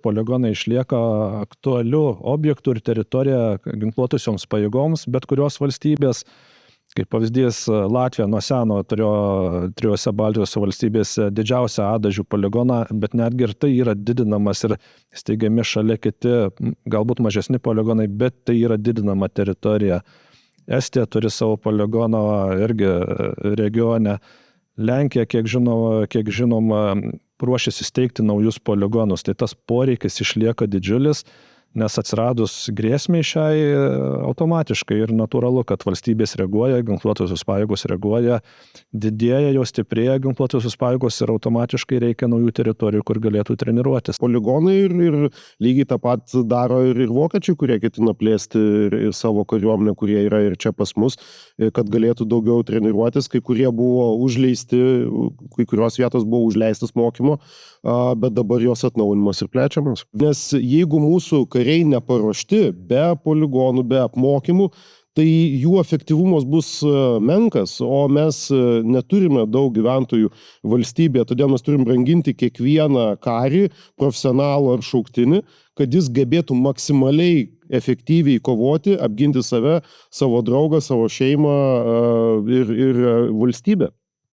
Poligonai išlieka aktualiu objektų ir teritorija ginkluotusioms pajėgoms, bet kurios valstybės. Kaip pavyzdys, Latvija nuo seno turėjo 3 Baltijos valstybėse didžiausią adažių poligoną, bet netgi ir tai yra didinamas ir steigiami šalia kiti, galbūt mažesni poligonai, bet tai yra didinama teritorija. Estija turi savo poligoną irgi regione. Lenkija, kiek žinoma, ruošiasi steigti naujus poligonus. Tai tas poreikis išlieka didžiulis, nes atsiradus grėsmiai šiai automatiškai ir natūralu, kad valstybės reaguoja, ginkluotosios pajėgos reaguoja, didėja, jos stiprėja ginkluotosios pajėgos ir automatiškai reikia naujų teritorijų, kur galėtų treniruotis. Poligonai ir lygiai tą pat daro ir vokiečiai, kurie ketina plėsti ir savo kariuomenę, kurie yra ir čia pas mus, kad galėtų daugiau treniruotis, kai kurie buvo užleisti, kai kurios vietos buvo užleistas mokymo, bet dabar jos atnaujinimas ir plečiamas. Nes jeigu mūsų kariai neparuošti, be poligonų, be apmokymų, tai jų efektyvumas bus menkas, o mes neturime daug gyventojų valstybėje, todėl mes turim branginti kiekvieną karį, profesionalų ar šauktinį, kad jis gebėtų maksimaliai efektyviai kovoti, apginti save, savo draugą, savo šeimą ir valstybę.